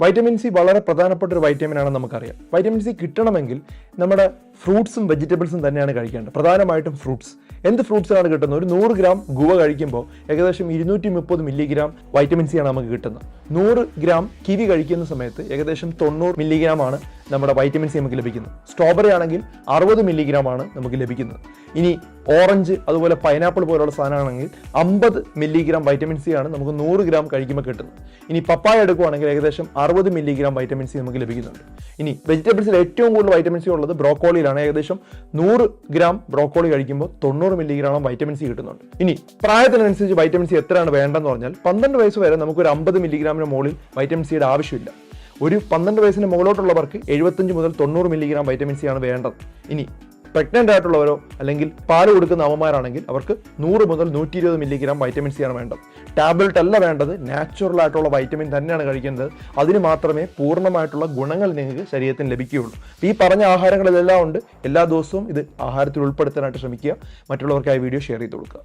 Vitamin C വളരെ പ്രധാനപ്പെട്ട ഒരു വൈറ്റമിൻ ആണെന്ന് നമുക്കറിയാം. വൈറ്റമിൻ സി കിട്ടണമെങ്കിൽ നമ്മുടെ ഫ്രൂട്ട്സും വെജിറ്റബിൾസും തന്നെയാണ് കഴിക്കേണ്ടത്. പ്രധാനമായിട്ടും ഫ്രൂട്ട്സ്. എന്ത് ഫ്രൂട്ട്സാണ് കിട്ടുന്നത്? ഒരു 100 ഗ്രാം ഗുവ കഴിക്കുമ്പോൾ ഏകദേശം 230 മില്ലിഗ്രാം വൈറ്റമിൻ സി ആണ് നമുക്ക് കിട്ടുന്നത്. 100 ഗ്രാം കിവി കഴിക്കുന്ന സമയത്ത് ഏകദേശം 90 മില്ലിഗ്രാം ആണ് നമ്മുടെ വൈറ്റമിൻ സി നമുക്ക് ലഭിക്കുന്നത്. സ്ട്രോബെറി ആണെങ്കിൽ 60 മില്ലിഗ്രാം ആണ് നമുക്ക് ലഭിക്കുന്നത്. ഇനി ഓറഞ്ച് അതുപോലെ പൈനാപ്പിൾ പോലുള്ള സാധനമാണെങ്കിൽ 50 മില്ലിഗ്രാം വൈറ്റമിൻ സി ആണ് നമുക്ക് 100 ഗ്രാം കഴിക്കുമ്പോൾ കിട്ടുന്നത്. ഇനി പപ്പായ എടുക്കുകയാണെങ്കിൽ ഏകദേശം 60 മില്ലിഗ്രാം വൈറ്റമിൻ സി നമുക്ക് ലഭിക്കുന്നുണ്ട്. ഇനി വെജിറ്റബിൾസിൽ ഏറ്റവും കൂടുതൽ വൈറ്റമിൻ സി ഉള്ളത് ബ്രോക്കോളിയിലാണ്. ഏകദേശം 100 ഗ്രാം ബ്രോക്കോളി കഴിക്കുമ്പോൾ 90 മില്ലിഗ്രാം വൈറ്റമിൻ സി കിട്ടുന്നുണ്ട്. ഇനി പ്രായത്തിനനുസരിച്ച് വൈറ്റമിൻ സി എത്രയാണ് വേണ്ടതെന്ന് പറഞ്ഞാൽ 12 വയസ്സ് വരെ നമുക്ക് ഒരു 50 മില്ലിഗ്രാമിന് മുകളിൽ വൈറ്റമിൻ സിയുടെ ആവശ്യമില്ല. ഒരു 12 വയസ്സിന് മുകളിലോട്ടുള്ളവർക്ക് 75 മുതൽ 90 മില്ലിഗ്രാം വൈറ്റമിൻ സി ആണ് വേണ്ടത്. ഇനി പ്രഗ്നന്റ് ആയിട്ടുള്ളവരോ അല്ലെങ്കിൽ പാല് കൊടുക്കുന്ന അമ്മമാരാണെങ്കിൽ അവർക്ക് 100 മുതൽ 120 മില്ലിഗ്രാം വൈറ്റമിൻ സി ആണ് വേണ്ടത്. ടാബ്ലറ്റ് അല്ല വേണ്ടത്, നാച്ചുറൽ ആയിട്ടുള്ള വൈറ്റമിൻ തന്നെയാണ് കഴിക്കേണ്ടത്. അതിന് മാത്രമേ പൂർണ്ണമായിട്ടുള്ള ഗുണങ്ങൾ നിങ്ങൾക്ക് ശരീരത്തിന് ലഭിക്കുകയുള്ളൂ. ഈ പറഞ്ഞ ആഹാരങ്ങളിലെല്ലാം ഉണ്ട്. എല്ലാ ദിവസവും ഇത് ആഹാരത്തിൽ ഉൾപ്പെടുത്താനായിട്ട് ശ്രമിക്കുക. മറ്റുള്ളവർക്കായി വീഡിയോ ഷെയർ ചെയ്ത് കൊടുക്കുക.